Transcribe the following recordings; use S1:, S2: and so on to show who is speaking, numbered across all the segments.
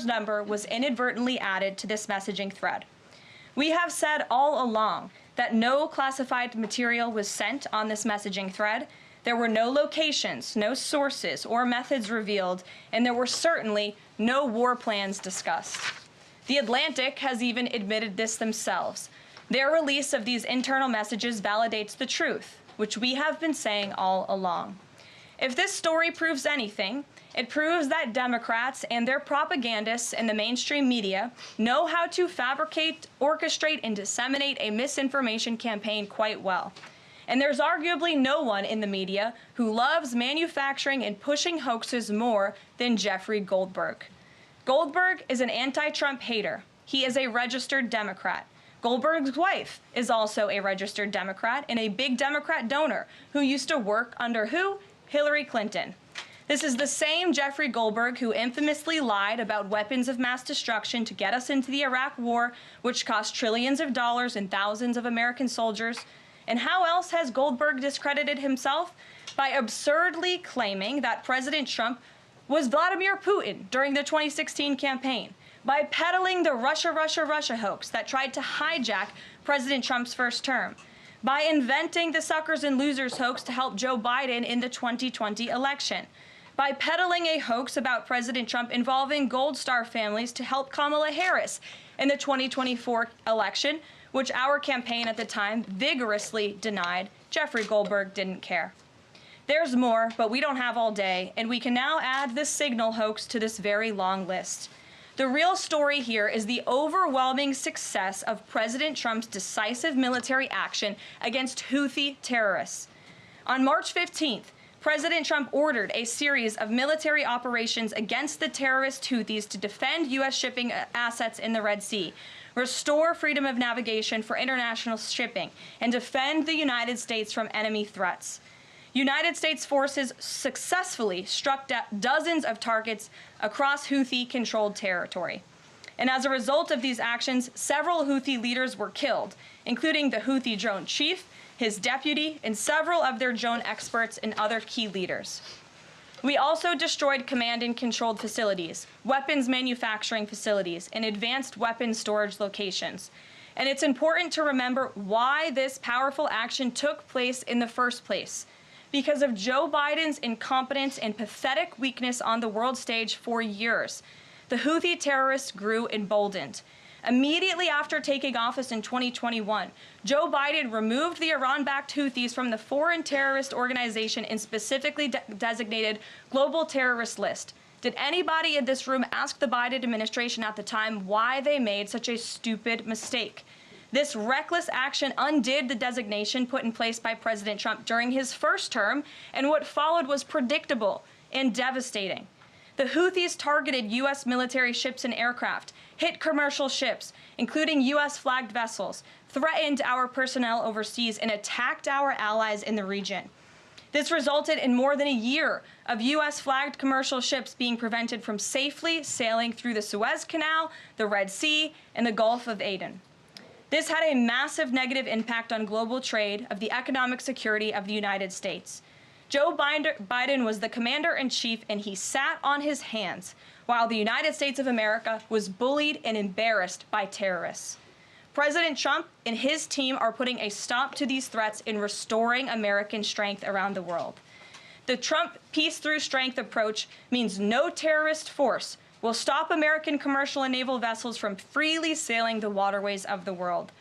S1: Goldberg's number was inadvertently added to this messaging thread. We have said all along that no classified material was sent on this messaging thread. There were no locations, no sources, or methods revealed, and there were certainly no war plans discussed. The Atlantic has even admitted this themselves. Their release of these internal messages validates the truth, which we have been saying all along. If this story proves anything, it proves that Democrats and their propagandists in the mainstream media know how to fabricate, orchestrate, and disseminate a misinformation campaign quite well. And there's arguably no one in the media who loves manufacturing and pushing hoaxes more than Jeffrey Goldberg. Goldberg is an anti-Trump hater. He is a registered Democrat. Goldberg's wife is also a registered Democrat and a big Democrat donor who used to work under who? Hillary Clinton. This is the same Jeffrey Goldberg who infamously lied about weapons of mass destruction to get us into the Iraq War, which cost trillions of dollars and thousands of American soldiers. And how else has Goldberg discredited himself? By absurdly claiming that President Trump was Vladimir Putin during the 2016 campaign, by peddling the Russia, Russia, Russia hoax that tried to hijack President Trump's first term, by inventing the suckers and losers hoax to help Joe Biden in the 2020 election, by peddling a hoax about President Trump involving Gold Star families to help Kamala Harris in the 2024 election, which our campaign at the time vigorously denied. Jeffrey Goldberg didn't care. There's more, but we don't have all day, and we can now add this signal hoax to this very long list. The real story here is the overwhelming success of President Trump's decisive military action against Houthi terrorists. On March 15th, President Trump ordered a series of military operations against the terrorist Houthis to defend U.S. shipping assets in the Red Sea, restore freedom of navigation for international shipping, and defend the United States from enemy threats. United States forces successfully struck dozens of targets across Houthi-controlled territory. And as a result of these actions, several Houthi leaders were killed, including the Houthi drone chief, his deputy, and several of their drone experts and other key leaders. We also destroyed command and controlled facilities, weapons manufacturing facilities, and advanced weapons storage locations. And it's important to remember why this powerful action took place in the first place. Because of Joe Biden's incompetence and pathetic weakness on the world stage for years, the Houthi terrorists grew emboldened. Immediately after taking office in 2021, Joe Biden removed the Iran-backed Houthis from the foreign terrorist organization and specifically designated global terrorist list. Did anybody in this room ask the Biden administration at the time why they made such a stupid mistake? This reckless action undid the designation put in place by President Trump during his first term, and what followed was predictable and devastating. The Houthis targeted U.S. military ships and aircraft, hit commercial ships, including U.S.-flagged vessels, threatened our personnel overseas, and attacked our allies in the region. This resulted in more than a year of U.S.-flagged commercial ships being prevented from safely sailing through the Suez Canal, the Red Sea, and the Gulf of Aden. This had a massive negative impact on global trade of the economic security of the United States. Joe Biden was the commander-in-chief, and he sat on his hands while the United States of America was bullied and embarrassed by terrorists. President Trump and his team are putting a stop to these threats and restoring American strength around the world. The Trump peace through strength approach means no terrorist force will stop American commercial and naval vessels from freely sailing the waterways of the world.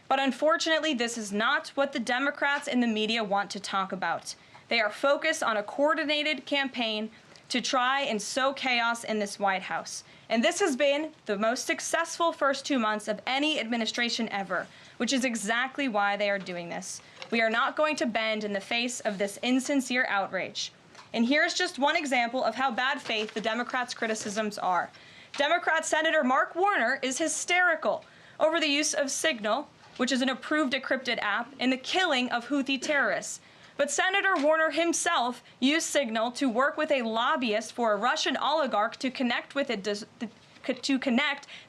S1: But unfortunately, this is not what the Democrats and the media want to talk about. They are focused on a coordinated campaign to try and sow chaos in this White House. And this has been the most successful first 2 months of any administration ever, which is exactly why they are doing this. We are not going to bend in the face of this insincere outrage. And here's just one example of how bad faith the Democrats' criticisms are. Democrat Senator Mark Warner is hysterical over the use of Signal, which is an approved decrypted app, and the killing of Houthi terrorists. But Senator Warner himself used Signal to work with a lobbyist for a Russian oligarch to connect with the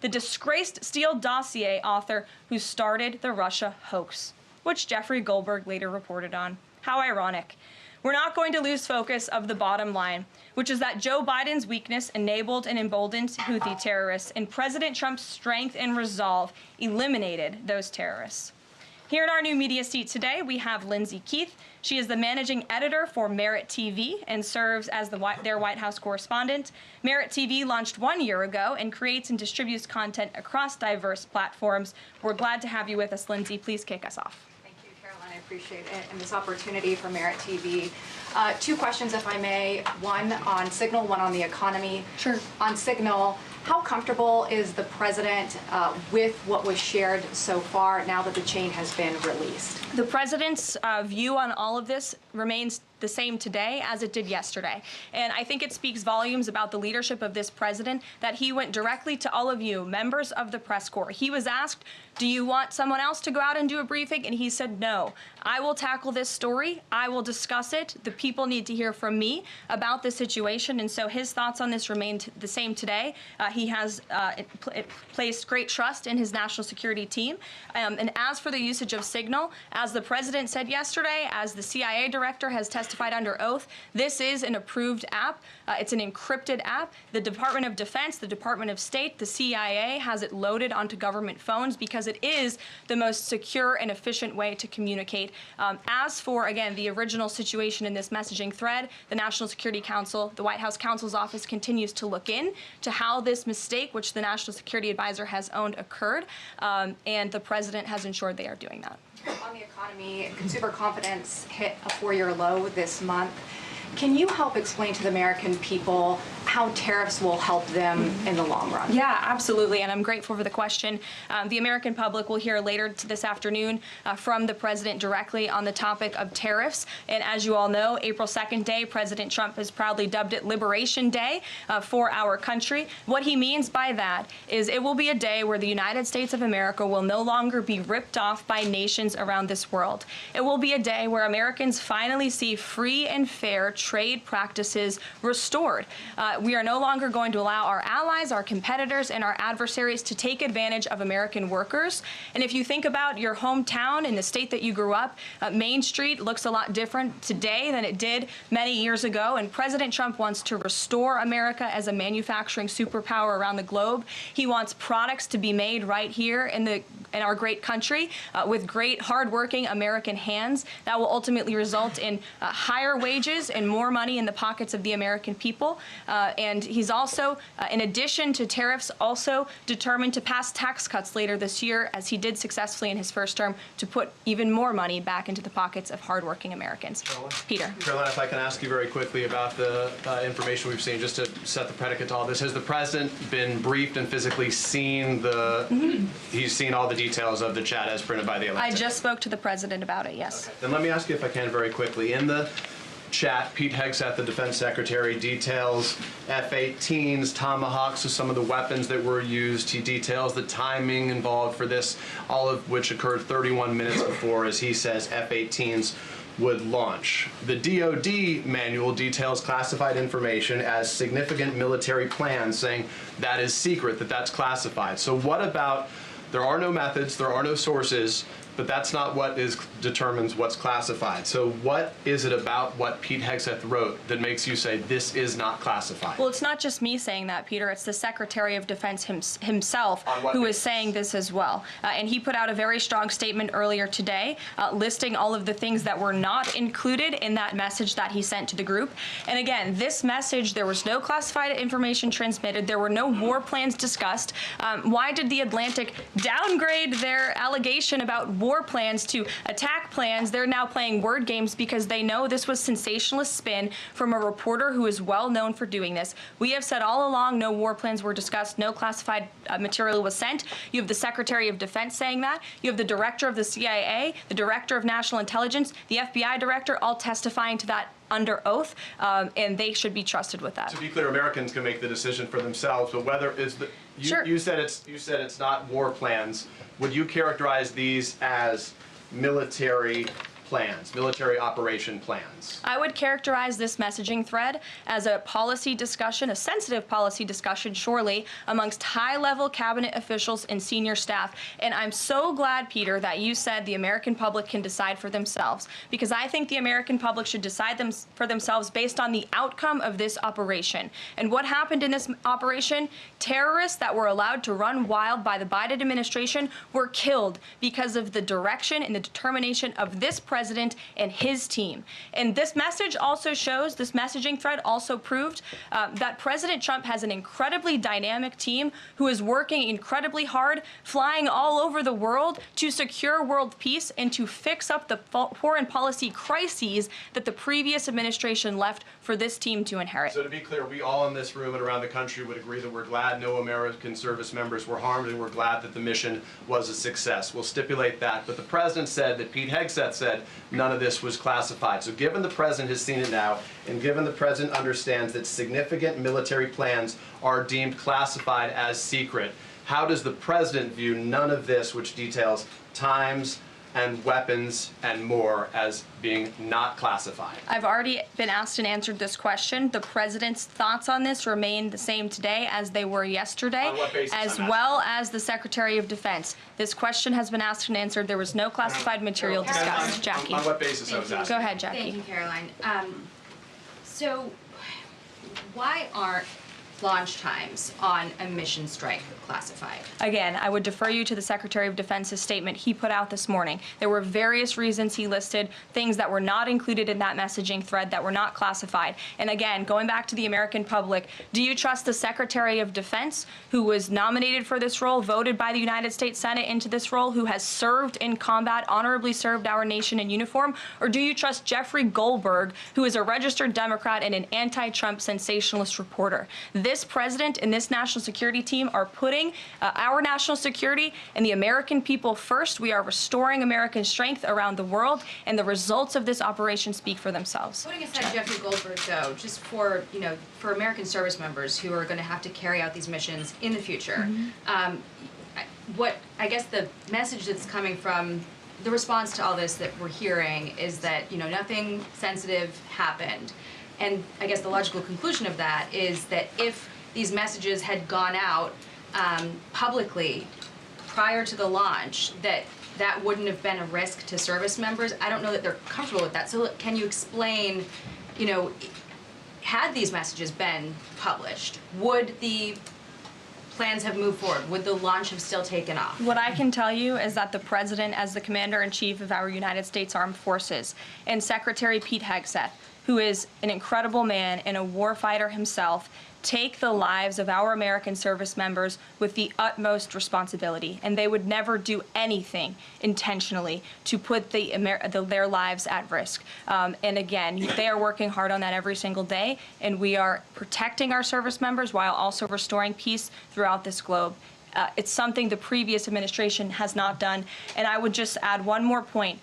S1: disgraced Steele dossier author who started the Russia hoax, which Jeffrey Goldberg later reported on. How ironic. we're not going to lose focus of the bottom line, which is that Joe Biden's weakness enabled and emboldened Houthi terrorists, and President Trump's strength and resolve eliminated those terrorists. Here in our new media seat today, we have Lindsay Keith. She is the managing editor for Merit TV and serves as their White House correspondent. Merit TV launched 1 year ago and creates and distributes content across diverse platforms. We're glad to have you with us, Lindsay. Please kick us off.
S2: Thank you, Caroline. I appreciate it and this opportunity for Merit TV. Two questions, if I may. One on Signal, one on the economy.
S1: Sure.
S2: On Signal, how comfortable is the president with what was shared so far now that the chain has been released?
S1: The president's view on all of this remains the same today as it did yesterday. And I think it speaks volumes about the leadership of this president that he went directly to all of you, members of the press corps. He was asked, do you want someone else to go out and do a briefing? And he said, no, I will tackle this story. I will discuss it. The people need to hear from me about the situation. And so his thoughts on this remain the same today. He has placed great trust in his national security team. And as for the usage of Signal, as the president said yesterday, as the CIA director has testified under oath, this is an approved app. It's an encrypted app. The Department of Defense, the Department of State, the CIA has it loaded onto government phones because it is the most secure and efficient way to communicate. As for, again, the original situation in this messaging thread, the National Security Council, the White House counsel's office continues to look in to how this mistake, which the National Security Advisor has owned, occurred, and the president has ensured they are doing that.
S2: On the economy, consumer confidence hit a 4-year low this month. Can you help explain to the American people how tariffs will help them in the long run?
S1: Yeah, absolutely, and I'm grateful for the question. The American public will hear later this afternoon from the president directly on the topic of tariffs. And as you all know, April 2nd day, President Trump has proudly dubbed it Liberation Day for our country. What he means by that is it will be a day where the United States of America will no longer be ripped off by nations around this world. It will be a day where Americans finally see free and fair trade practices restored. We are no longer going to allow our allies, our competitors, and our adversaries to take advantage of American workers. And if you think about your hometown and the state that you grew up, Main Street looks a lot different today than it did many years ago. And President Trump wants to restore America as a manufacturing superpower around the globe. He wants products to be made right here in our great country with great, hardworking American hands that will ultimately result in higher wages and more money in the pockets of the American people. And he's also, in addition to tariffs, also determined to pass tax cuts later this year, as he did successfully in his first term, to put even more money back into the pockets of hardworking Americans. Peter.
S3: Caroline, if I can ask you very quickly about the information we've seen, just to set the predicate to all this. Has the president been briefed and physically seen he's seen all the details of the chat as printed by the Atlantic?
S1: I just spoke to the president about it, yes.
S3: Okay. Then let me ask you, if I can, very quickly. In the chat, Pete Hegseth, the defense secretary, details F-18s, Tomahawks, with some of the weapons that were used. He details the timing involved for this, all of which occurred 31 minutes before, as he says, F-18s would launch. The DoD manual details classified information as significant military plans, saying that is secret, that's classified. So what about, there are no methods, there are no sources, but that's not what determines what's classified. So what is it about what Pete Hegseth wrote that makes you say this is not classified?
S1: Well, it's not just me saying that, Peter. It's the Secretary of Defense himself who is saying this as well. And he put out a very strong statement earlier today listing all of the things that were not included in that message that he sent to the group. And again, this message, there was no classified information transmitted. There were no war plans discussed. Why did the Atlantic downgrade their allegation about war plans to attack plans? They're now playing word games because they know this was sensationalist spin from a reporter who is well known for doing this. We have said all along no war plans were discussed, no classified material was sent. You have the Secretary of Defense saying that. You have the director of the CIA, the director of National Intelligence, the FBI director, all testifying to that under oath, and they should be trusted with that.
S3: To be clear, Americans can make the decision for themselves, but whether is the
S1: Sure.
S3: You said it's not war plans. Would you characterize these as military plans, military operation plans?
S1: I would characterize this messaging thread as a policy discussion, a sensitive policy discussion, surely, amongst high-level cabinet officials and senior staff. And I'm so glad, Peter, that you said the American public can decide for themselves, because I think the American public should decide for themselves based on the outcome of this operation. And what happened in this operation? Terrorists that were allowed to run wild by the Biden administration were killed because of the direction and the determination of this president and his team. And this message also shows, this messaging thread also proved that President Trump has an incredibly dynamic team who is working incredibly hard, flying all over the world to secure world peace and to fix up the foreign policy crises that the previous administration left for this team to inherit.
S3: So to be clear, we all in this room and around the country would agree that we're glad no American service members were harmed, and we're glad that the mission was a success. We'll stipulate that. But the president said that Pete Hegseth said none of this was classified. So given the president has seen it now, and given the president understands that significant military plans are deemed classified as secret, how does the president view none of this, which details times and weapons and more, as being not classified?
S1: I've already been asked and answered this question. The president's thoughts on this remain the same today as they were yesterday,
S3: On what basis,
S1: as
S3: I'm
S1: well as the Secretary of Defense. This question has been asked and answered. There was no classified material discussed. Jackie.
S3: On what basis I was asking?
S1: Go ahead, Jackie.
S4: Thank you, Caroline. So why aren't launch times on a mission strike classified?
S1: Again, I would defer you to the Secretary of Defense's statement he put out this morning. There were various reasons he listed, things that were not included in that messaging thread that were not classified. And again, going back to the American public, do you trust the Secretary of Defense, who was nominated for this role, voted by the United States Senate into this role, who has served in combat, honorably served our nation in uniform? Or do you trust Jeffrey Goldberg, who is a registered Democrat and an anti-Trump sensationalist reporter? This president and this national security team are putting our national security and the American people first. We are restoring American strength around the world, and the results of this operation speak for themselves.
S4: Putting aside Jeffrey Goldberg, though, just for for American service members who are going to have to carry out these missions in the future, what I guess the message that's coming from the response to all this that we're hearing is that nothing sensitive happened. And I guess the logical conclusion of that is that if these messages had gone out publicly prior to the launch, that wouldn't have been a risk to service members. I don't know that they're comfortable with that. So can you explain, had these messages been published, would the plans have moved forward? Would the launch have still taken off?
S1: What I can tell you is that the president, as the commander-in-chief of our United States Armed Forces, and Secretary Pete Hegseth, who is an incredible man and a warfighter himself, take the lives of our American service members with the utmost responsibility, and they would never do anything intentionally to put their lives at risk. And again, they are working hard on that every single day, and we are protecting our service members while also restoring peace throughout this globe. It's something the previous administration has not done. And I would just add one more point.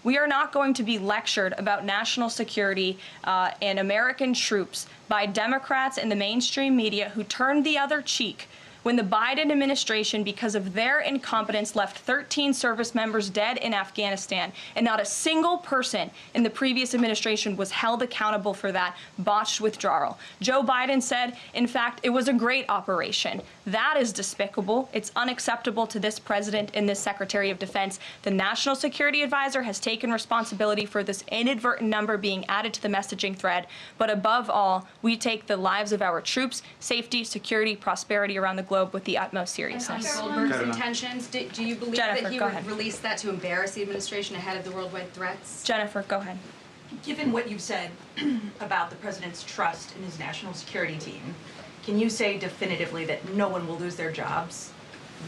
S1: We are not going to be lectured about national security and American troops by Democrats and the mainstream media who turned the other cheek when the Biden administration, because of their incompetence, left 13 service members dead in Afghanistan, and not a single person in the previous administration was held accountable for that botched withdrawal. Joe Biden said, in fact, it was a great operation. That is despicable. It's unacceptable to this president and this Secretary of Defense. The National Security Advisor has taken responsibility for this inadvertent number being added to the messaging thread. But above all, we take the lives of our troops, safety, security, prosperity around the globe with the utmost seriousness.
S4: And on Goldberg's intentions, do you believe
S1: Jennifer,
S4: that he
S1: go
S4: would
S1: ahead.
S4: release that to embarrass the administration ahead of the worldwide threats?
S1: Jennifer, go ahead.
S5: Given what you've said about the president's trust in his national security team, can you say definitively that no one will lose their jobs?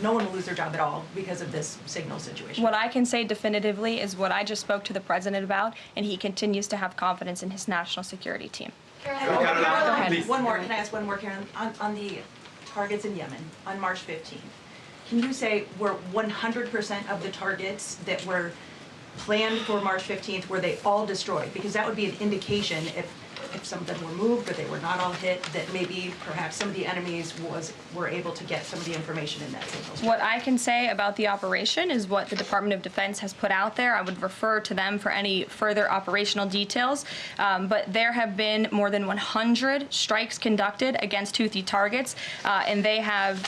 S5: No one will lose their job at all because of this signal situation?
S1: What I can say definitively is what I just spoke to the president about, and he continues to have confidence in his national security team.
S5: Caroline, one more. Can I ask one more, Karen? On the targets in Yemen on March 15th, can you say were 100% of the targets that were planned for March 15th, were they all destroyed? Because that would be an indication if if some of them were moved or they were not all hit, that maybe perhaps some of the enemies were able to get some of the information in that signal strength?
S1: What I can say about the operation is what the Department of Defense has put out there. I would refer to them for any further operational details. But there have been more than 100 strikes conducted against Houthi targets, and they have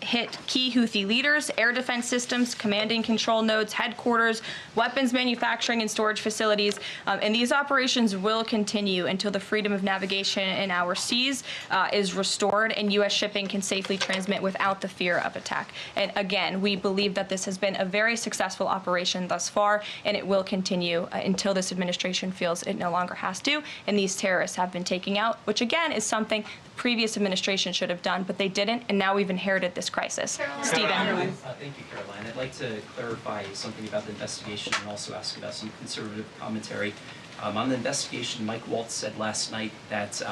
S1: hit key Houthi leaders, air defense systems, command and control nodes, headquarters, weapons manufacturing and storage facilities. And these operations will continue until the freedom of navigation in our seas is restored and U.S. shipping can safely transmit without the fear of attack. And again, we believe that this has been a very successful operation thus far, and it will continue until this administration feels it no longer has to, and these terrorists have been taken out, which again is something the previous administration should have done, but they didn't, and now we've inherited this crisis. Stephen.
S6: Thank you, Caroline. I'd like to clarify something about the investigation and also ask about some conservative commentary. On the investigation, Mike Waltz said last night that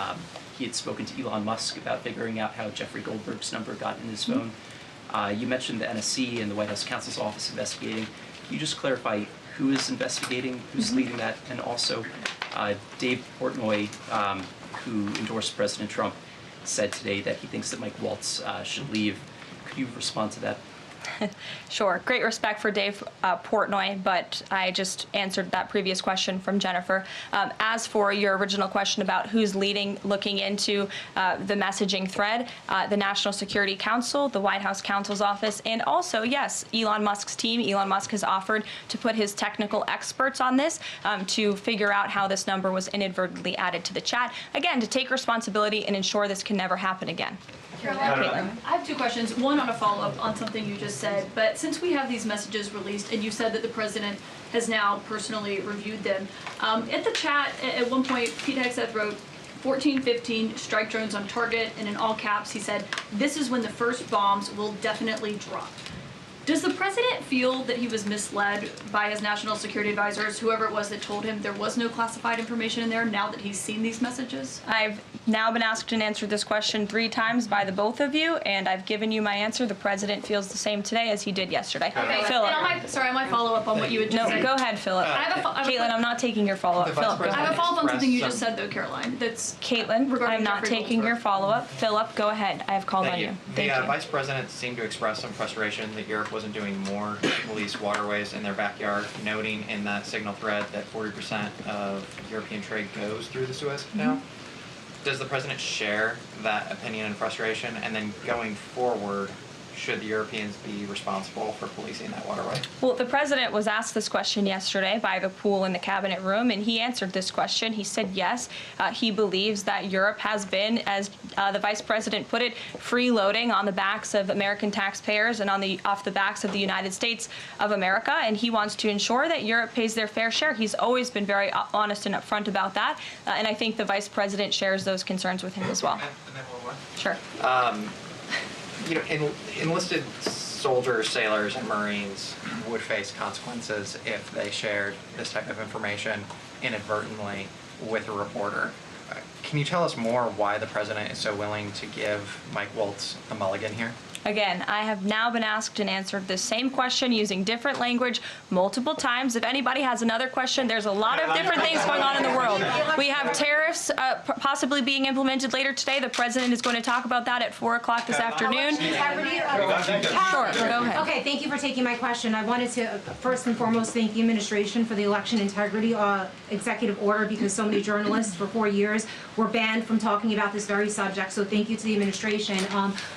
S6: he had spoken to Elon Musk about figuring out how Jeffrey Goldberg's number got in his phone. You mentioned the NSC and the White House counsel's office investigating. Can you just clarify who is investigating, who's leading that, and also Dave Portnoy, who endorsed President Trump, said today that he thinks that Mike Waltz should leave. Could you respond to that?
S1: Sure. Great respect for Dave Portnoy, but I just answered that previous question from Jennifer. As for your original question about who's looking into the messaging thread, the National Security Council, the White House counsel's office, and also, yes, Elon Musk's team. Elon Musk has offered to put his technical experts on this to figure out how this number was inadvertently added to the chat. Again, to take responsibility and ensure this can never happen again.
S7: Caroline, I have two questions. One on a follow-up on something you just said. But since we have these messages released, and you said that the president has now personally reviewed them, at the chat at one point, Pete Hegseth wrote 14-15 strike drones on target, and in all caps he said, "This is when the first bombs will definitely drop." Does the president feel that he was misled by his national security advisors, whoever it was that told him there was no classified information in there, now that he's seen these messages?
S1: I've now been asked and answered this question 3 times by the both of you, and I've given you my answer. The president feels the same today as he did yesterday.
S7: Okay,
S1: Philip.
S7: on my follow-up on what you had just said.
S1: No, go ahead, Philip. Caitlin, I'm not taking your follow-up. Philip, go
S7: I have
S1: ahead.
S7: a follow-up on something you just said, though, Caroline. That's
S1: Caitlin,
S7: regarding
S1: I'm not
S7: Jeffrey
S1: taking your
S7: Goldberg.
S1: follow-up. Philip, go ahead. I have called on you. Thank
S8: The
S1: you.
S8: Vice President seemed to express some frustration that Europe wasn't doing more to police waterways in their backyard, noting in that signal thread that 40% of European trade goes through the Suez Canal. Does the President share that opinion and frustration? And then going forward, should the Europeans be responsible for policing that waterway?
S1: Well, the president was asked this question yesterday by the pool in the cabinet room, and he answered this question. He said yes, he believes that Europe has been, as the vice president put it, freeloading on the backs of American taxpayers and off the backs of the United States of America, and he wants to ensure that Europe pays their fair share. He's always been very honest and upfront about that, and I think the vice president shares those concerns with him as well.
S8: And then one more.
S1: Sure.
S8: Enlisted soldiers, sailors, and Marines would face consequences if they shared this type of information inadvertently with a reporter. Can you tell us more why the president is so willing to give Mike Waltz a mulligan here?
S1: Again, I have now been asked and answered this same question using different language multiple times. If anybody has another question, there's a lot of different things going on in the world. We have tariffs possibly being implemented later today. The president is going to talk about that at 4 o'clock this afternoon. Sure, go ahead.
S9: Okay, thank you for taking my question. I wanted to first and foremost thank the administration for the election integrity executive order, because so many journalists for 4 years were banned from talking about this very subject. So thank you to the administration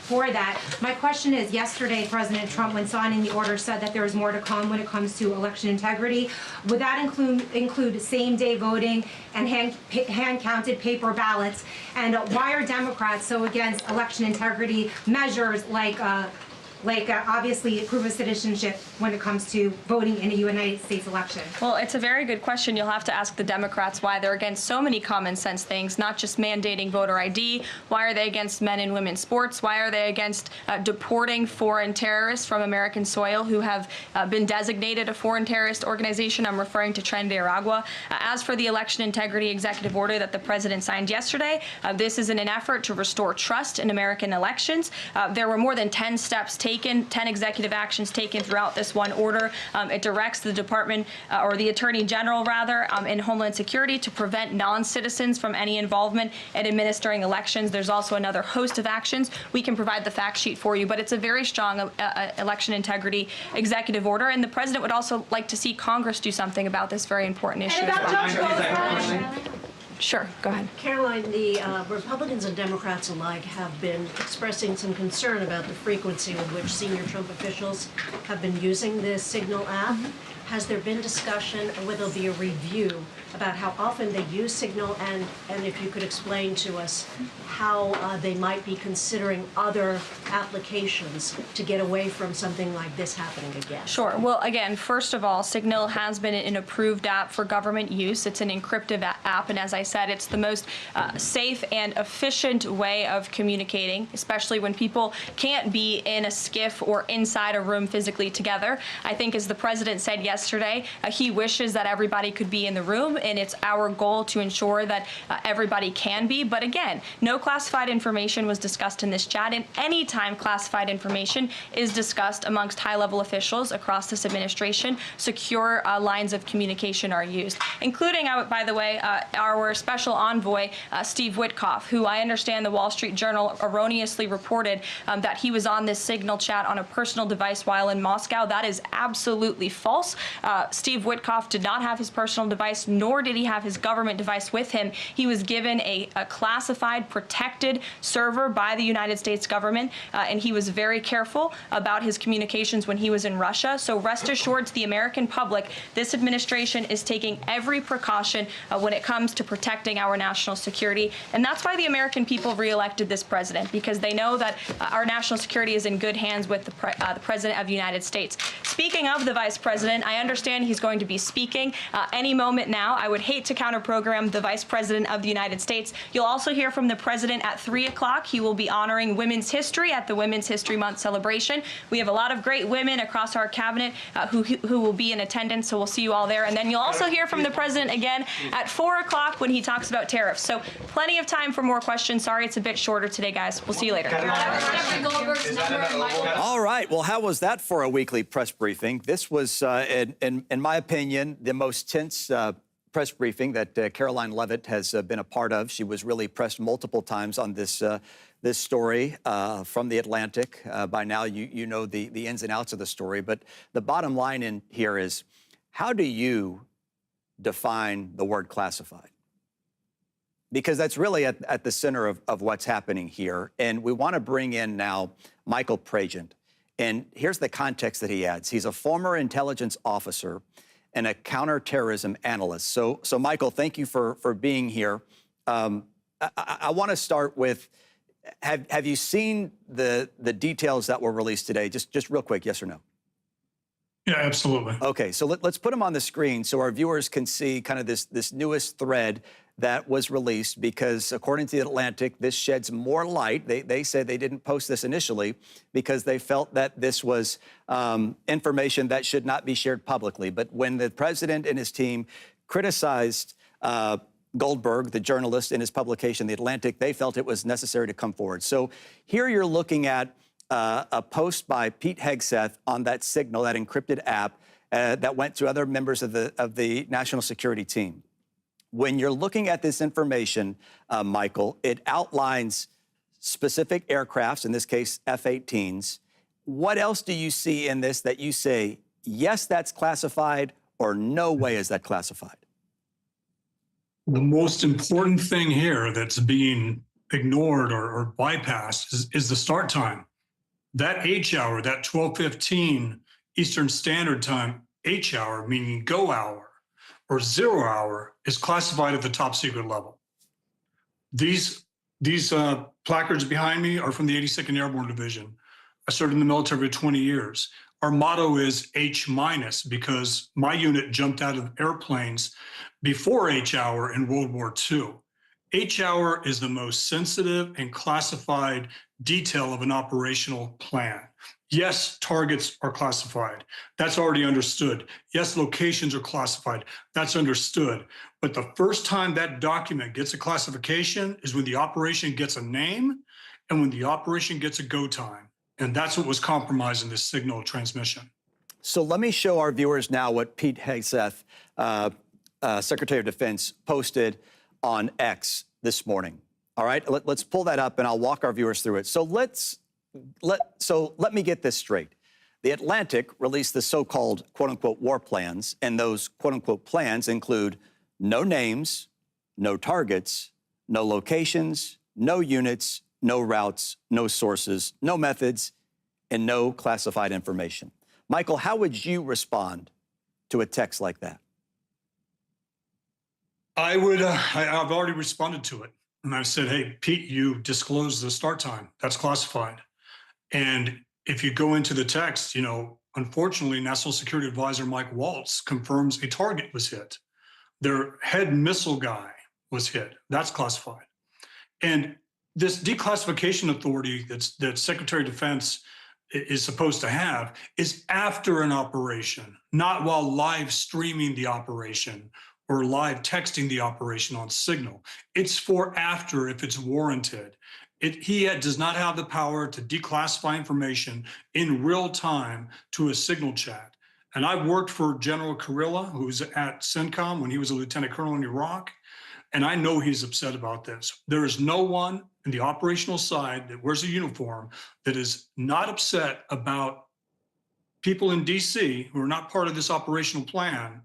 S9: for that. My question is, yesterday President Trump, when signing the order, said that there is more to come when it comes to election integrity. Would that include same-day voting and hand-counted paper ballots? And why are Democrats so against election integrity measures like obviously proof of citizenship when it comes to voting in a United States election?
S1: Well, it's a very good question. You'll have to ask the Democrats why they're against so many common sense things, not just mandating voter ID. Why are they against men and women's sports? Why are they against deporting foreign terrorists from American soil who have been designated a foreign terrorist organization? I'm referring to Tren de Aragua. As for the election integrity executive order that the president signed yesterday, this is in an effort to restore trust in American elections. There were more than 10 steps taken taken, 10 executive actions taken throughout this one order. It directs the department, or the Attorney General rather, in Homeland Security to prevent non-citizens from any involvement in administering elections. There's also another host of actions. We can provide the fact sheet for you, but it's a very strong election integrity executive order, and the president would also like to see Congress do something about this very important issue as well. Sure, go ahead.
S10: Caroline, the Republicans and Democrats alike have been expressing some concern about the frequency with which senior Trump officials have been using the Signal app. Has there been discussion, or will there be a review about how often they use Signal, and if you could explain to us how they might be considering other applications to get away from something like this happening again?
S1: Sure. Well, again, first of all, Signal has been an approved app for government use. It's an encrypted app, and as I said, it's the most safe and efficient way of communicating, especially when people can't be in a skiff or inside a room physically together. I think, as the president said yesterday, he wishes that everybody could be in the room, and it's our goal to ensure that everybody can be. But again, no classified information was discussed in this chat, and any time classified information is discussed amongst high-level officials across this administration, secure lines of communication are used, including, by the way, our special envoy, Steve Witkoff, who I understand the Wall Street Journal erroneously reported that he was on this Signal chat on a personal device while in Moscow. That is absolutely false. Steve Witkoff did not have his personal device, nor did he have his government device with him. He was given a classified, protected server by the United States government, and he was very careful about his communications when he was in Russia. So rest assured to the American public, this administration is taking every precaution when it comes to protecting our national security. And that's why the American people reelected this president, because they know that our national security is in good hands with the President of the United States. Speaking of the Vice President, I understand he's going to be speaking any moment now. I would hate to counter-program the Vice President of the United States. You'll also hear from the President at 3 o'clock. He will be honoring women's history at the Women's History Month celebration. We have a lot of great women across our cabinet who will be in attendance, so we'll see you all there. And then you'll also hear from the President again at 4 o'clock when he talks about tariffs. So plenty of time for more questions. Sorry it's a bit shorter today, guys. We'll see you later.
S11: All right. Well, how was that for a weekly press briefing? This was, in my opinion, the most tense press briefing that Caroline Leavitt has been a part of. She was really pressed multiple times on this this story from The Atlantic. By now, you know the ins and outs of the story. But the bottom line in here is, how do you define the word classified? Because that's really at the center of what's happening here. And we want to bring in now Michael Pragent. And here's the context that he adds. He's a former intelligence officer and a counterterrorism analyst. So Michael, thank you for being here. I want to start with, have you seen the details that were released today? Just real quick, yes or no?
S12: Yeah, absolutely.
S11: Okay, so let's put them on the screen so our viewers can see kind of this newest thread that was released, because according to The Atlantic, this sheds more light. They said they didn't post this initially because they felt that this was information that should not be shared publicly. But when the president and his team criticized Goldberg, the journalist, in his publication, The Atlantic, they felt it was necessary to come forward. So here you're looking at a post by Pete Hegseth on that Signal, that encrypted app that went to other members of the national security team. When you're looking at this information, Michael, it outlines specific aircrafts, in this case, F-18s. What else do you see in this that you say, yes, that's classified, or no way is that classified?
S12: The most important thing here that's being ignored or bypassed is the start time. That H hour, that 12:15 Eastern Standard Time H hour, meaning go hour, or 0 hour, is classified at the top secret level. These placards behind me are from the 82nd Airborne Division. I served in the military for 20 years. Our motto is H-, because my unit jumped out of airplanes before H hour in World War II. H hour is the most sensitive and classified detail of an operational plan. Yes, targets are classified. That's already understood. Yes, locations are classified. That's understood. But the first time that document gets a classification is when the operation gets a name and when the operation gets a go time. And that's what was compromised in this signal transmission.
S11: So let me show our viewers now what Pete Hegseth, Secretary of Defense, posted on X this morning. All right, let's pull that up and I'll walk our viewers through it. So let me get this straight. The Atlantic released the so-called quote-unquote war plans, and those quote-unquote plans include no names, no targets, no locations, no units, no routes, no sources, no methods, and no classified information. Michael, how would you respond to a text like that?
S12: I would, I've already responded to it. And I said, hey, Pete, you disclosed the start time. That's classified. And if you go into the text, you know, unfortunately, National Security Advisor Mike Waltz confirms a target was hit. Their head missile guy was hit. That's classified. And this declassification authority that Secretary of Defense is supposed to have is after an operation, not while live streaming the operation or live texting the operation on Signal. It's for after if it's warranted. He does not have the power to declassify information in real time to a Signal chat. And I've worked for General Kurilla, who's at CENTCOM when he was a lieutenant colonel in Iraq, and I know he's upset about this. There is no one in the operational side that wears a uniform that is not upset about people in DC who are not part of this operational plan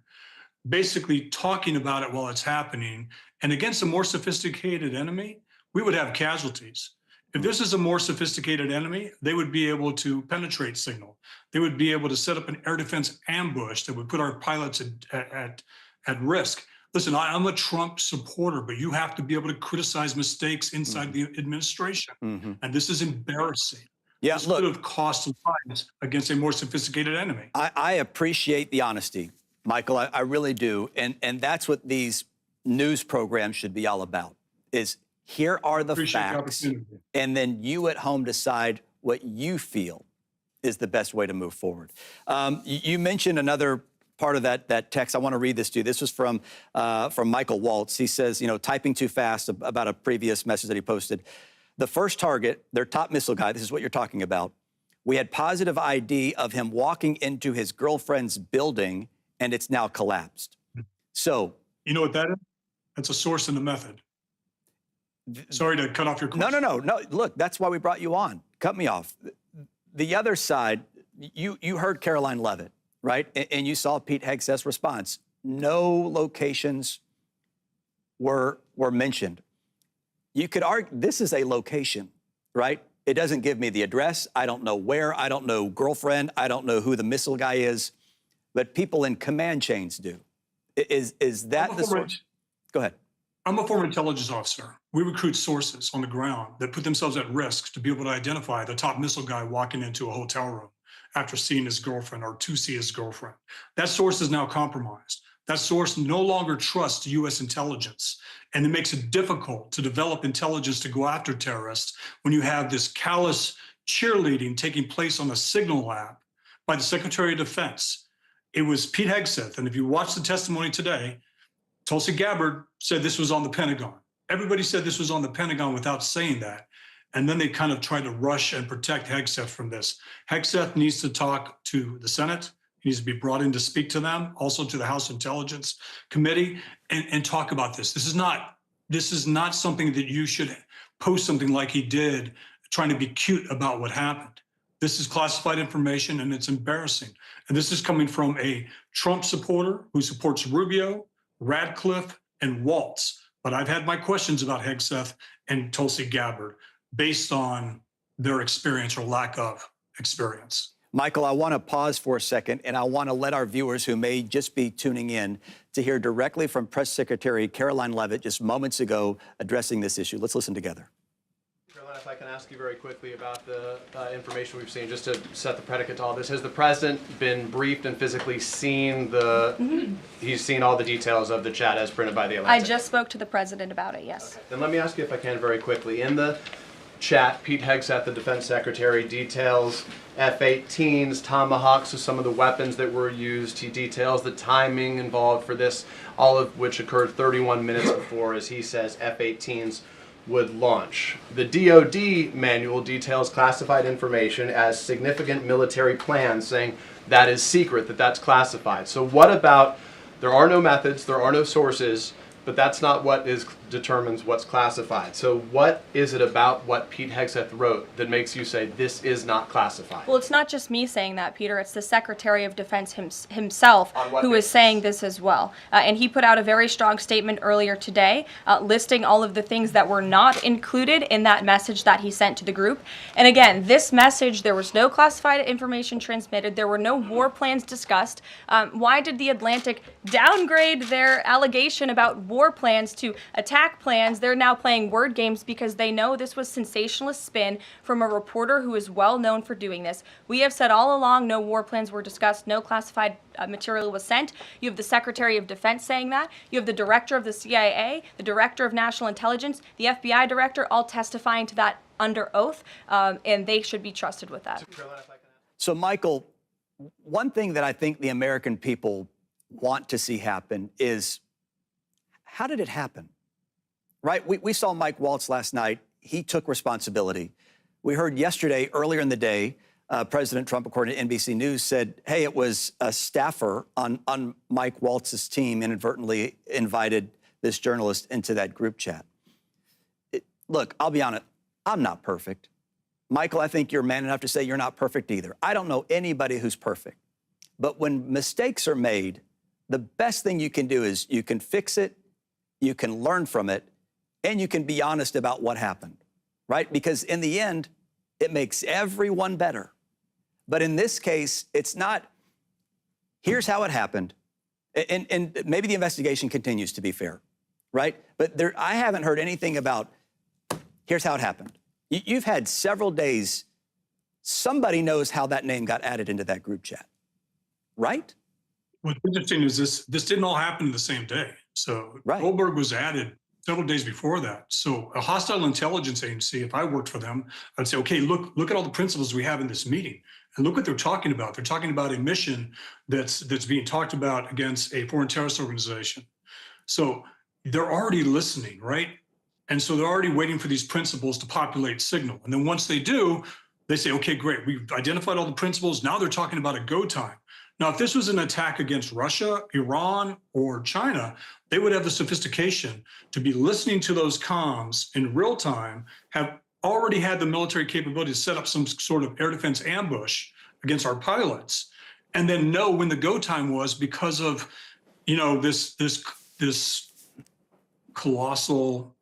S12: basically talking about it while it's happening. And against a more sophisticated enemy, we would have casualties. If this is a more sophisticated enemy, they would be able to penetrate Signal. They would be able to set up an air defense ambush that would put our pilots at risk. Listen, I'm a Trump supporter, but you have to be able to criticize mistakes inside the administration. And this is embarrassing.
S11: Yeah,
S12: this
S11: look,
S12: could have cost lives against a more sophisticated enemy.
S11: I appreciate the honesty, Michael. I really do. And that's what these news programs should be all about, is here are the facts, and then you at home decide what you feel is the best way to move forward. You mentioned another part of that text. I want to read this to you. This was from Michael Waltz. He says, you know, typing too fast about a previous message that he posted. The first target, their top missile guy, this is what you're talking about. We had positive ID of him walking into his girlfriend's building, and it's now collapsed. So,
S12: you know what that is? That's a source in the method. Sorry to cut off your question.
S11: No. Look, that's why we brought you on. Cut me off. The other side, you heard Caroline Leavitt, right? And you saw Pete Hegseth's response. No locations were mentioned. You could argue this is a location, right? It doesn't give me the address. I don't know where. I don't know girlfriend. I don't know who the missile guy is. But people in command chains do. Is that the source? Go ahead.
S12: I'm a former intelligence officer. We recruit sources on the ground that put themselves at risk to be able to identify the top missile guy walking into a hotel room after seeing his girlfriend or to see his girlfriend. That source is now compromised. That source no longer trusts U.S. intelligence, and it makes it difficult to develop intelligence to go after terrorists when you have this callous cheerleading taking place on a Signal lab by the Secretary of Defense. It was Pete Hegseth, and if you watch the testimony today, Tulsi Gabbard said this was on the Pentagon. Everybody said this was on the Pentagon without saying that. And then they kind of tried to rush and protect Hegseth from this. Hegseth needs to talk to the Senate. He needs to be brought in to speak to them, also to the House Intelligence Committee, and talk about this. This is not something that you should post something like he did, trying to be cute about what happened. This is classified information, and it's embarrassing. And this is coming from a Trump supporter who supports Rubio, Radcliffe, and Waltz. But I've had my questions about Hegseth and Tulsi Gabbard based on their experience or lack of experience.
S11: Michael, I want to pause for a second, and I want to let our viewers who may just be tuning in to hear directly from Press Secretary Caroline Leavitt just moments ago addressing this issue. Let's listen together.
S3: Caroline, if I can ask you very quickly about the information we've seen, just to set the predicate to all this. Has the president been briefed and physically seen he's seen all the details of the chat as printed by the Atlantic?
S1: I just spoke to the president about it, yes.
S3: Okay. Then let me ask you, if I can, very quickly. In the chat, Pete Hegseth, the defense secretary, details F-18s, Tomahawks, so some of the weapons that were used. He details the timing involved for this, all of which occurred 31 minutes before, as he says, F-18s would launch. The DoD manual details classified information as significant military plans, saying that is secret, that's classified. So what about, there are no methods, there are no sources, but that's not what determines what's classified. So what is it about what Pete Hegseth wrote that makes you say this is not classified?
S1: Well, it's not just me saying that, Peter. It's the Secretary of Defense himself who is saying this as well. And he put out a very strong statement earlier today listing all of the things that were not included in that message that he sent to the group. And again, this message, there was no classified information transmitted. There were no war plans discussed. Why did The Atlantic downgrade their allegation about war plans to attack plans? They're now playing word games because they know this was sensationalist spin from a reporter who is well known for doing this. We have said all along no war plans were discussed, no classified material was sent. You have the Secretary of Defense saying that. You have the Director of the CIA, the Director of National Intelligence, the FBI Director, all testifying to that under oath, and they should be trusted with that.
S11: So, Michael, one thing that I think the American people want to see happen is, how did it happen? Right? We saw Mike Waltz last night. He took responsibility. We heard yesterday, earlier in the day, President Trump, according to NBC News, said, hey, it was a staffer on Mike Waltz's team inadvertently invited this journalist into that group chat. Look, I'll be honest, I'm not perfect. Michael, I think you're man enough to say you're not perfect either. I don't know anybody who's perfect. But when mistakes are made, the best thing you can do is you can fix it, you can learn from it, and you can be honest about what happened, right? Because in the end, it makes everyone better. But in this case, it's not, here's how it happened. And maybe the investigation continues, to be fair, right? But I haven't heard anything about, here's how it happened. You've had several days, somebody knows how that name got added into that group chat, right?
S12: What's interesting is this didn't all happen the same day. So Goldberg was added several days before that. So a hostile intelligence agency, if I worked for them, I'd say, okay, look at all the principles we have in this meeting. And look what they're talking about. They're talking about a mission that's being talked about against a foreign terrorist organization. So they're already listening, right? And so they're already waiting for these principles to populate signal. And then once they do, they say, okay, great, we've identified all the principles. Now they're talking about a go time. Now, if this was an attack against Russia, Iran, or China, they would have the sophistication to be listening to those comms in real time, have already had the military capability to set up some sort of air defense ambush against our pilots, and then know when the go time was because of, this colossal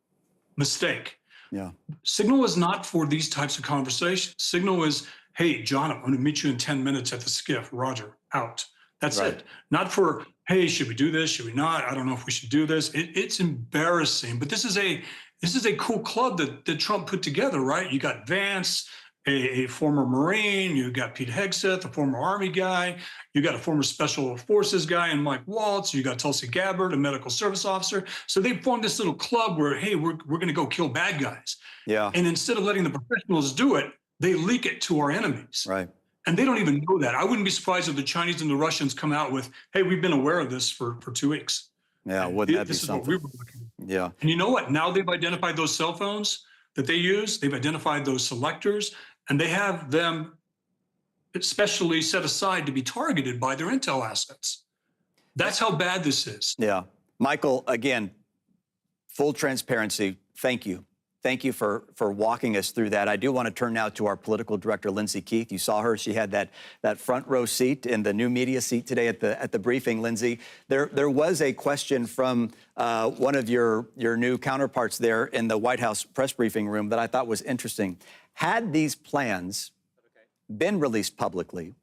S12: mistake.
S11: Yeah.
S12: Signal is not for these types of conversations. Signal is, hey, John, I'm going to meet you in 10 minutes at the skiff. Roger, out. That's it. Not for, hey, should we do this? Should we not? I don't know if we should do this. It's embarrassing. But this is a cool club that Trump put together, right? You got Vance, a former Marine. You got Pete Hegseth, a former Army guy. You got a former Special Forces guy, and Mike Waltz. You got Tulsi Gabbard, a medical service officer. So they formed this little club where, hey, we're going to go kill bad guys.
S11: Yeah.
S12: And instead of letting the professionals do it, they leak it to our enemies.
S11: Right.
S12: And they don't even know that. I wouldn't be surprised if the Chinese and the Russians come out with, hey, we've been aware of this for 2 weeks.
S11: Yeah, wouldn't that be
S12: This is
S11: something?
S12: what we were looking at.
S11: Yeah.
S12: And you know what? Now they've identified those cell phones that they use. They've identified those selectors, and they have them especially set aside to be targeted by their intel assets. That's how bad this is.
S11: Yeah. Michael, again, full transparency, thank you. Thank you for walking us through that. I do want to turn now to our political director, Lindsay Keith. You saw her. She had that front row seat in the new media seat today at the briefing. Lindsay, there was a question from one of your new counterparts there in the White House press briefing room that I thought was interesting. Had these plans been released publicly,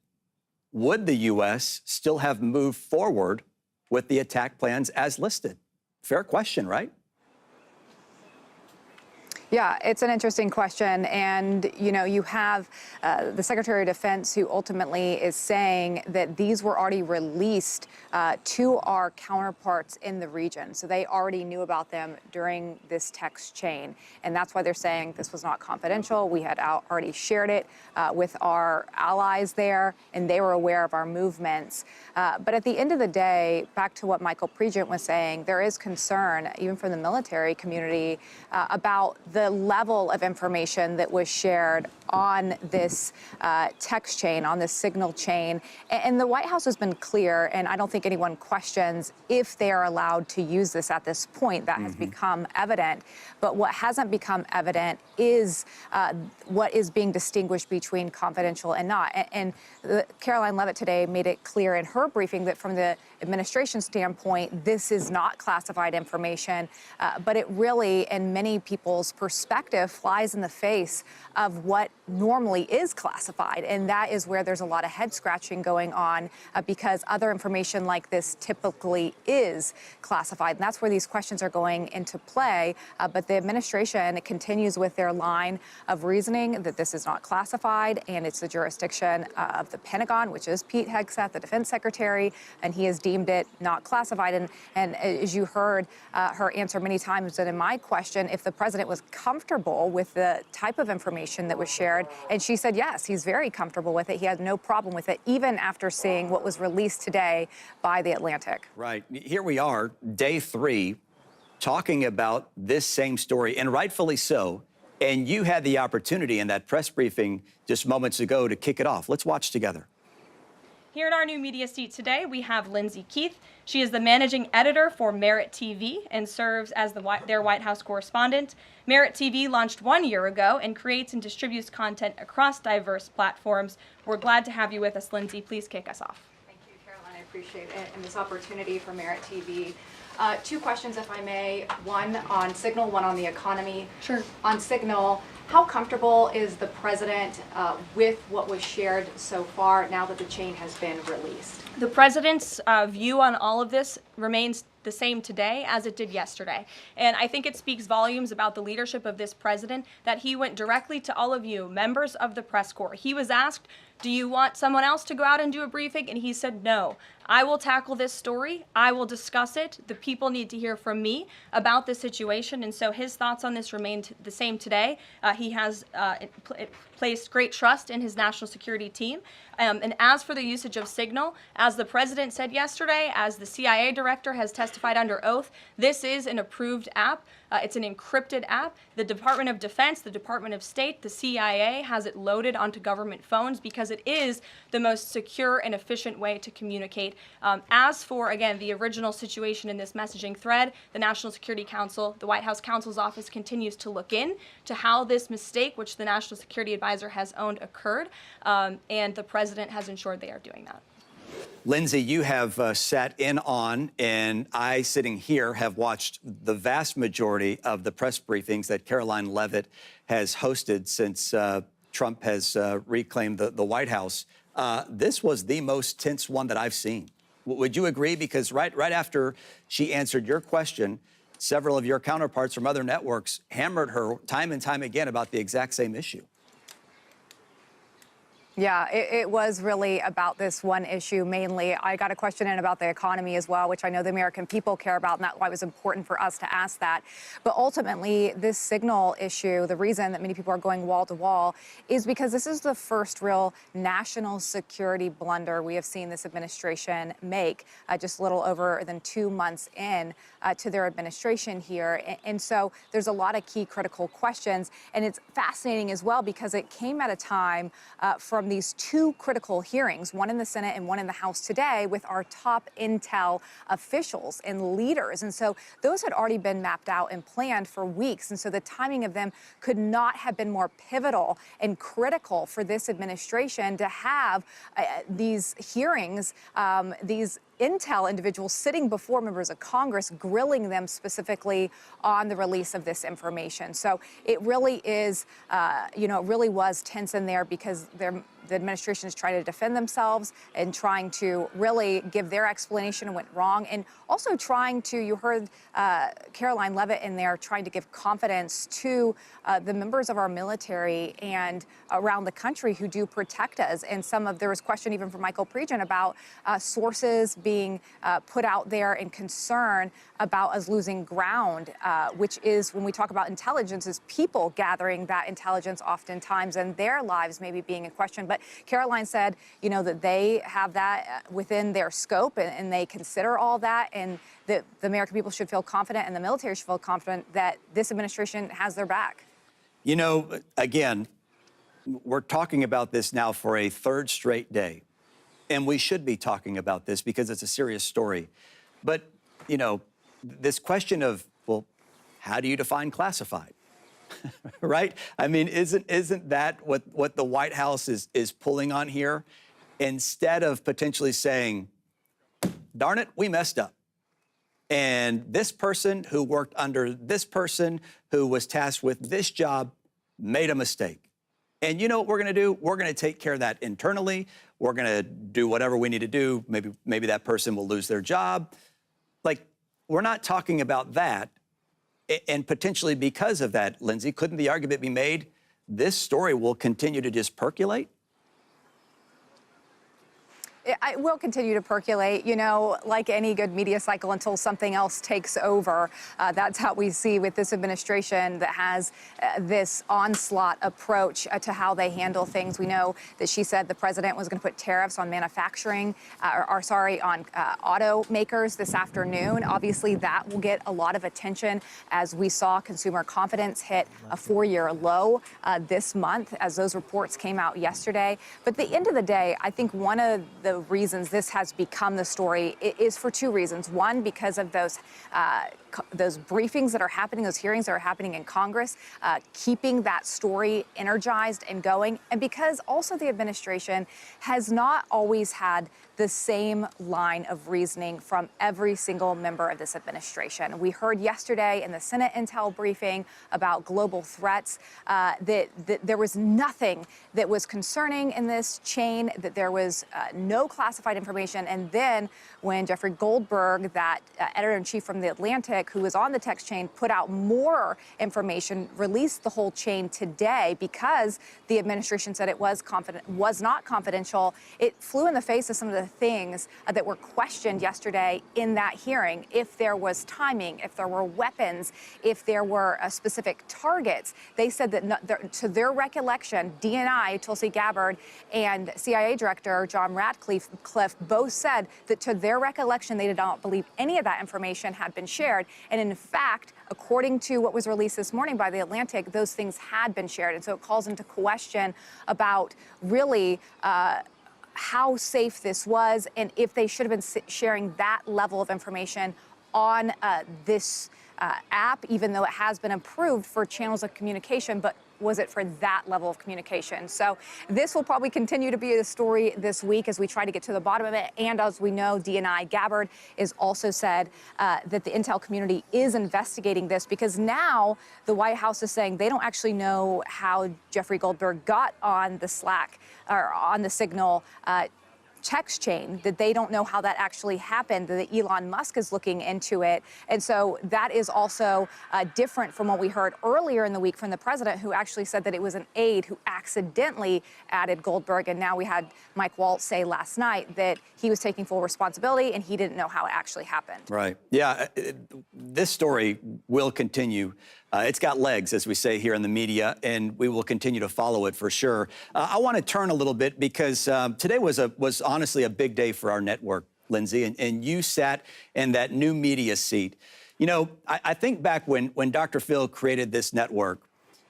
S11: would the U.S. still have moved forward with the attack plans as listed? Fair question, right?
S2: Yeah, it's an interesting question. And, you have the Secretary of Defense who ultimately is saying that these were already released to our counterparts in the region. So they already knew about them during this text chain. And that's why they're saying this was not confidential. We had already shared it with our allies there, and they were aware of our movements. But at the end of the day, back to what Michael Pregent was saying, there is concern, even from the military community, about the the level of information that was shared on this text chain, on this signal chain. And the White House has been clear, and I don't think anyone questions if they are allowed to use this at this point. That has become evident. But what hasn't become evident is what is being distinguished between confidential and not. And Caroline Leavitt today made it clear in her briefing that from the administration standpoint, this is not classified information, but it really, in many people's perspective, flies in the face of what normally is classified. And that is where there's a lot of head scratching going on because other information like this typically is classified. And that's where these questions are going into play. But the administration continues with their line of reasoning that this is not classified and it's the jurisdiction of the Pentagon, which is Pete Hegseth, the defense secretary, and he has deemed it not classified. And as you heard her answer many times, and in my question, if the president was comfortable with the type of information that was shared, and she said, yes, he's very comfortable with it. He had no problem with it, even after seeing what was released today by The Atlantic.
S11: Right. Here we are, day 3, talking about this same story, and rightfully so. And you had the opportunity in that press briefing just moments ago to kick it off. Let's watch together.
S1: Here in our new media seat today, we have Lindsay Keith. She is the managing editor for Merit TV and serves as their White House correspondent. Merit TV launched 1 year ago and creates and distributes content across diverse platforms. We're glad to have you with us, Lindsay. Please kick us off.
S13: Thank you, Caroline. I appreciate it and this opportunity for Merit TV. 2 questions, if I may. One on Signal, one on the economy.
S1: Sure.
S13: On Signal, how comfortable is the president with what was shared so far now that the chain has been released?
S1: The president's view on all of this remains the same today as it did yesterday. And I think it speaks volumes about the leadership of this president that he went directly to all of you, members of the press corps. He was asked, do you want someone else to go out and do a briefing? And he said, no, I will tackle this story. I will discuss it. The people need to hear from me about the situation. And so his thoughts on this remained the same today. He has placed great trust in his national security team. And as for the usage of Signal, as the president said yesterday, as the CIA director has testified under oath, this is an approved app. It's an encrypted app. The Department of Defense, the Department of State, the CIA has it loaded onto government phones because it is the most secure and efficient way to communicate. As for, again, the original situation in this messaging thread, the National Security Council, the White House counsel's office continues to look in to how this mistake, which the National Security Advisor has owned, occurred, and the president has ensured they are doing that.
S11: Lindsay, you have sat in on, and I, sitting here, have watched the vast majority of the press briefings that Caroline Leavitt has hosted since Trump has reclaimed the White House. This was the most tense one that I've seen. Would you agree? Because right after she answered your question, several of your counterparts from other networks hammered her time and time again about the exact same issue.
S2: Yeah, it was really about this one issue mainly. I got a question in about the economy as well, which I know the American people care about, and that's why it was important for us to ask that. But ultimately, this Signal issue, the reason that many people are going wall to wall is because this is the first real national security blunder we have seen this administration make, just a little over than 2 months in to their administration here. And so there's a lot of key critical questions. And it's fascinating as well because it came at a time from these 2 critical hearings, one in the Senate and one in the House today, with our top intel officials and leaders. And so those had already been mapped out and planned for weeks. And so the timing of them could not have been more pivotal and critical for this administration to have these hearings, these intel individuals sitting before members of Congress, grilling them specifically on the release of this information. So it really is, it really was tense in there because the administration is trying to defend themselves and trying to really give their explanation of what went wrong, and also trying to, you heard Caroline Leavitt in there, trying to give confidence to the members of our military and around the country who do protect us. And there was question even from Michael Pregent about sources being put out there and concern about us losing ground, which is, when we talk about intelligence, is people gathering that intelligence oftentimes and their lives maybe being in question. But Caroline said, that they have that within their scope and they consider all that, and that the American people should feel confident and the military should feel confident that this administration has their back.
S11: You know, again, we're talking about this now for a third straight day. And we should be talking about this because it's a serious story. But, you know, this question of, well, how do you define classified? Right? I mean, isn't that what the White House is pulling on here? Instead of potentially saying, darn it, we messed up. And this person who worked under this person who was tasked with this job made a mistake. And you know what we're going to do? We're going to take care of that internally. We're going to do whatever we need to do. Maybe that person will lose their job. Like, we're not talking about that. And potentially because of that, Lindsay, couldn't the argument be made this story will continue to just percolate?
S2: It will continue to percolate, you know, like any good media cycle until something else takes over. That's how we see with this administration that has this onslaught approach to how they handle things. We know that she said the president was going to put tariffs on manufacturing, on automakers this afternoon. Obviously, that will get a lot of attention as we saw consumer confidence hit a 4-year low this month as those reports came out yesterday. But at the end of the day, I think one of the reasons this has become the story is for two reasons. One, because of those briefings that are happening, those hearings that are happening in Congress, keeping that story energized and going, and because also the administration has not always had the same line of reasoning from every single member of this administration. We heard yesterday in the Senate intel briefing about global threats that there was nothing that was concerning in this chain, that there was no classified information. And then when Jeffrey Goldberg, that editor-in-chief from The Atlantic, who was on the text chain, put out more information, released the whole chain today because the administration said it was not confidential, it flew in the face of some of the things that were questioned yesterday in that hearing. If there was timing, if there were weapons, if there were specific targets, they said that to their recollection, DNI, Tulsi Gabbard, and CIA Director John Ratcliffe both said that to their recollection, they did not believe any of that information had been shared. And in fact, according to what was released this morning by The Atlantic, those things had been shared. And so it calls into question about really how safe this was and if they should have been sharing that level of information on this app, even though it has been approved for channels of communication, but was it for that level of communication? So this will probably continue to be the story this week as we try to get to the bottom of it. And as we know, DNI Gabbard has also said that the intel community is investigating this because now the White House is saying they don't actually know how Jeffrey Goldberg got on the Slack or on the Signal text chain, that they don't know how that actually happened, that Elon Musk is looking into it. And so that is also different from what we heard earlier in the week from the president, who actually said that it was an aide who accidentally added Goldberg. And now we had Mike Waltz say last night that he was taking full responsibility and he didn't know how it actually happened.
S11: Right. Yeah, this story will continue. It's got legs, as we say here in the media, and we will continue to follow it for sure. I want to turn a little bit because today was honestly a big day for our network, Lindsay, and you sat in that new media seat. You know, I think back when Dr. Phil created this network,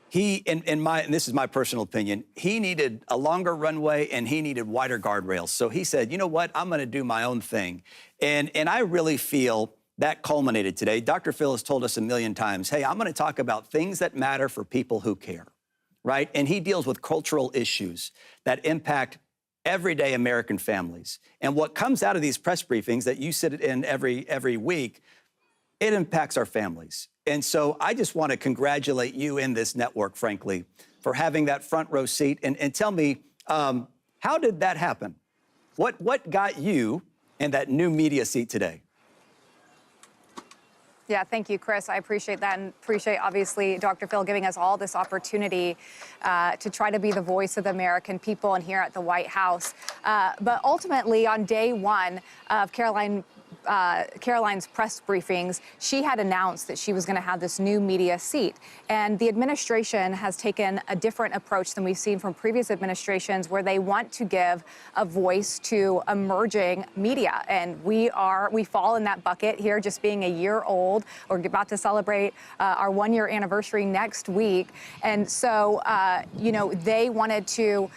S11: he, and this is my personal opinion, he needed a longer runway and he needed wider guardrails. So he said, you know what, I'm going to do my own thing. And I really feel that culminated today. Dr. Phil has told us a million times, hey, I'm going to talk about things that matter for people who care, right? And he deals with cultural issues that impact everyday American families. And what comes out of these press briefings that you sit in every week, it impacts our families. And so I just want to congratulate you in this network, frankly, for having that front row seat. And tell me, how did that happen? What got you in that new media seat today?
S2: Yeah, thank you, Chris. I appreciate that and appreciate, obviously, Dr. Phil giving us all this opportunity to try to be the voice of the American people and here at the White House. But ultimately, on day one of Caroline Caroline's press briefings, she had announced that she was going to have this new media seat. And the administration has taken a different approach than we've seen from previous administrations, where they want to give a voice to emerging media. And we fall in that bucket here, just being a year old. We're about to celebrate our 1-year anniversary next week. And so, they wanted to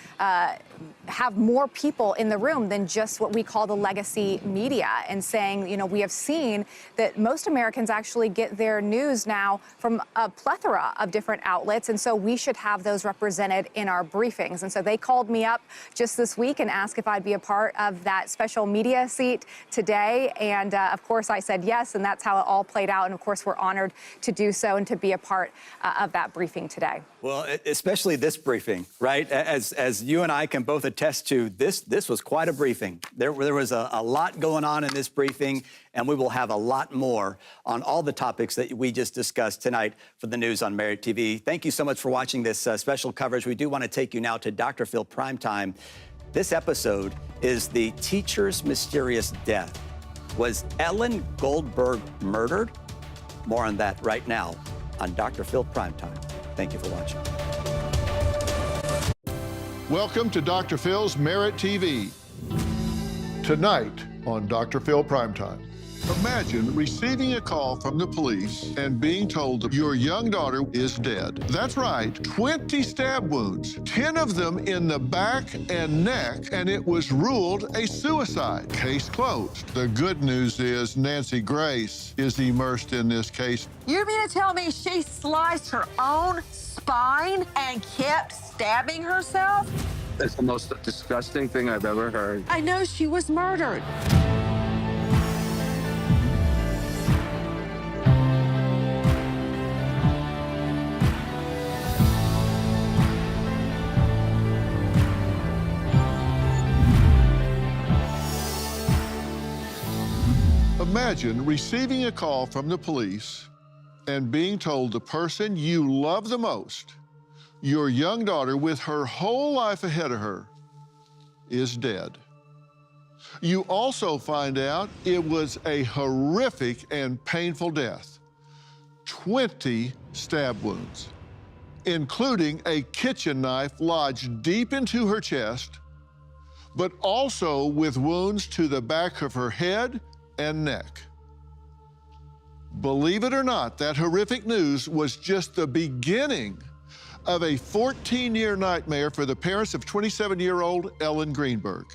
S2: have more people in the room than just what we call the legacy media, and saying, we have seen that most Americans actually get their news now from a plethora of different outlets, and so we should have those represented in our briefings. And so they called me up just this week and asked if I'd be a part of that special media seat today, and of course I said yes, and that's how it all played out. And of course we're honored to do so and to be a part of that briefing today.
S11: Well, especially this briefing, right? As you and I can both attest to, this was quite a briefing. There was a lot going on in this briefing, and we will have a lot more on all the topics that we just discussed tonight for the news on Merit TV. Thank you so much for watching this special coverage. We do want to take you now to Dr. Phil Primetime. This episode is the teacher's mysterious death. Was Ellen Goldberg murdered? More on that right now on Dr. Phil Primetime. Thank you for watching.
S14: Welcome to Dr. Phil's Merit TV. Tonight on Dr. Phil Primetime. Imagine receiving a call from the police and being told that your young daughter is dead. That's right, 20 stab wounds, 10 of them in the back and neck, and it was ruled a suicide. Case closed. The good news is Nancy Grace is immersed in this case.
S15: You mean to tell me she sliced her own spine and kept stabbing herself?
S16: That's the most disgusting thing I've ever heard.
S15: I know she was murdered.
S14: Imagine receiving a call from the police and being told the person you love the most, your young daughter with her whole life ahead of her, is dead. You also find out it was a horrific and painful death. 20 stab wounds, including a kitchen knife lodged deep into her chest, but also with wounds to the back of her head and neck. Believe it or not, that horrific news was just the beginning of a 14-year nightmare for the parents of 27-year-old Ellen Greenberg.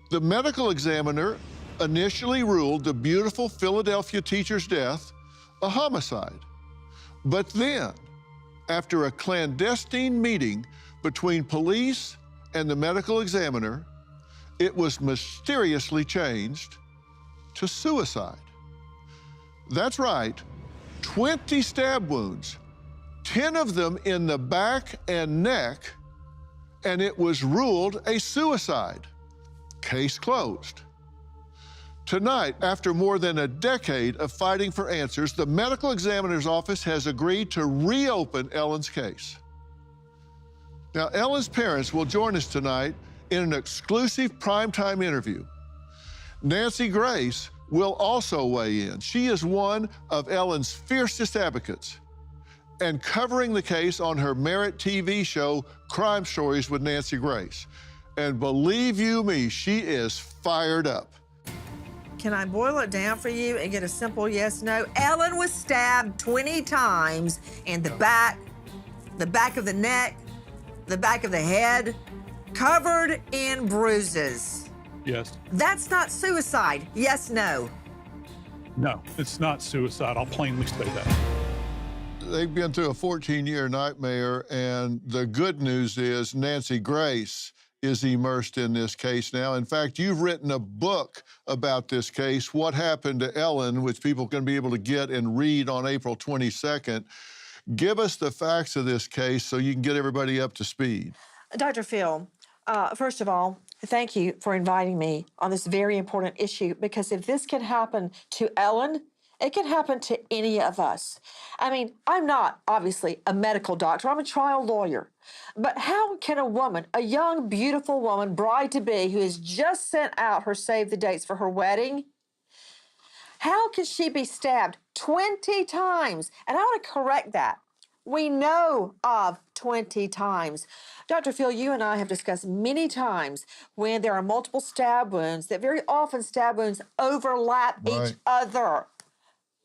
S14: The medical examiner initially ruled the beautiful Philadelphia teacher's death a homicide. But then, after a clandestine meeting between police and the medical examiner, it was mysteriously changed to suicide. That's right, 20 stab wounds, 10 of them in the back and neck, and it was ruled a suicide. Case closed. Tonight, after more than a decade of fighting for answers, the medical examiner's office has agreed to reopen Ellen's case. Now, Ellen's parents will join us tonight in an exclusive primetime interview. Nancy Grace will also weigh in. She is one of Ellen's fiercest advocates and covering the case on her Merit TV show, Crime Stories with Nancy Grace. And believe you me, she is fired up.
S15: Can I boil it down for you and get a simple yes, no? Ellen was stabbed 20 times in the back of the neck, the back of the head, covered in bruises.
S12: Yes.
S15: That's not suicide. Yes, no.
S12: No, it's not suicide. I'll plainly say that.
S14: They've been through a 14-year nightmare, and the good news is Nancy Grace is immersed in this case now. In fact, you've written a book about this case, What Happened to Ellen, which people can be able to get and read on April 22nd. Give us the facts of this case so you can get everybody up to speed.
S15: Dr. Phil, first of all, thank you for inviting me on this very important issue, because if this can happen to Ellen, it can happen to any of us. I mean, I'm not, obviously, a medical doctor. I'm a trial lawyer. But how can a woman, a young, beautiful woman, bride-to-be, who has just sent out her save the dates for her wedding, How can she be stabbed 20 times? And I want to correct that. We know of 20 times. Dr. Phil, you and I have discussed many times when there are multiple stab wounds that very often stab wounds overlap each other.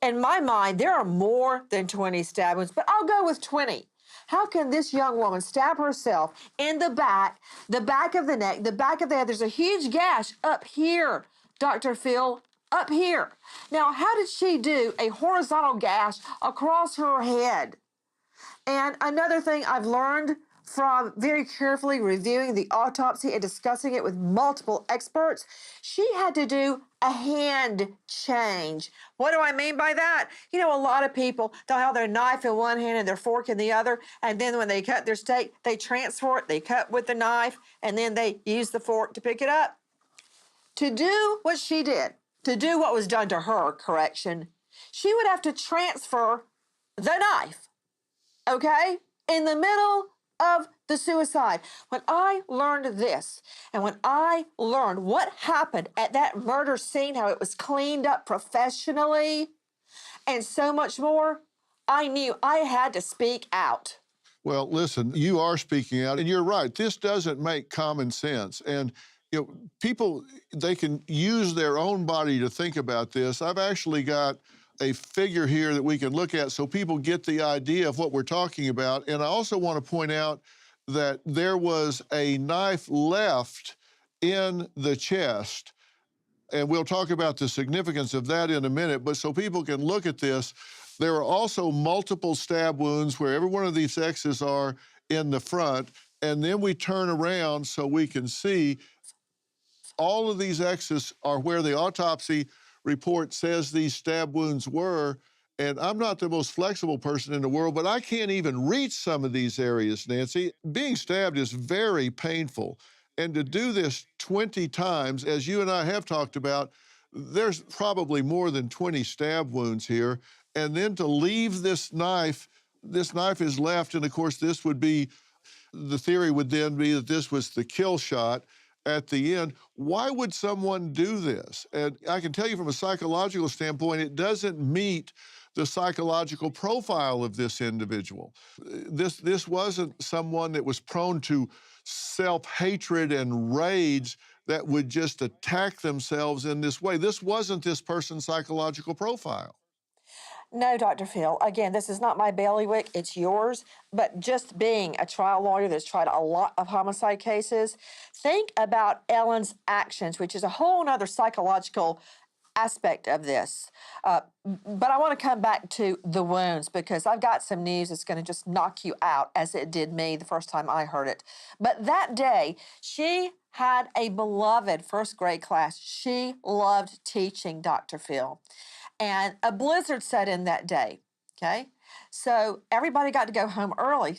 S15: In my mind, there are more than 20 stab wounds, but I'll go with 20. How can this young woman stab herself in the back of the neck, the back of the head? There's a huge gash up here, Dr. Phil, up here. Now, how did she do a horizontal gash across her head? And another thing I've learned from very carefully reviewing the autopsy and discussing it with multiple experts, she had to do a hand change. What do I mean by that? You know, a lot of people, they'll have their knife in one hand and their fork in the other, and then when they cut their steak, they transfer it, they cut with the knife, and then they use the fork to pick it up. To do what she did, to do what was done to her, correction, she would have to transfer the knife, okay, in the middle of the suicide. When I learned this, and when I learned what happened at that murder scene, how it was cleaned up professionally, and so much more, I knew I had to speak out.
S14: Well, listen, you are speaking out, and you're right. This doesn't make common sense. And, you know, people, they can use their own body to think about this. I've actually got a figure here that we can look at so people get the idea of what we're talking about. And I also want to point out that there was a knife left in the chest. And we'll talk about the significance of that in a minute, but so people can look at this, there are also multiple stab wounds where every one of these X's are in the front, and then we turn around so we can see all of these X's are where the autopsy report says these stab wounds were. And I'm not the most flexible person in the world, but I can't even reach some of these areas, Nancy. Being stabbed is very painful. And to do this 20 times, as you and I have talked about, there's probably more than 20 stab wounds here. And then to leave this knife is left, and of course this would be, the theory would then be that this was the kill shot at the end. Why would someone do this? And I can tell you from a psychological standpoint, it doesn't meet the psychological profile of this individual. This wasn't someone that was prone to self-hatred and rage that would just attack themselves in this way. This wasn't this person's psychological profile.
S15: No, Dr. Phil, again, this is not my bailiwick, it's yours, but just being a trial lawyer that's tried a lot of homicide cases, think about Ellen's actions, which is a whole other psychological aspect of this. But I want to come back to the wounds because I've got some news that's going to just knock you out as it did me the first time I heard it. But that day, she had a beloved first grade class. She loved teaching, Dr. Phil. And a blizzard set in that day, okay? So everybody got to go home early.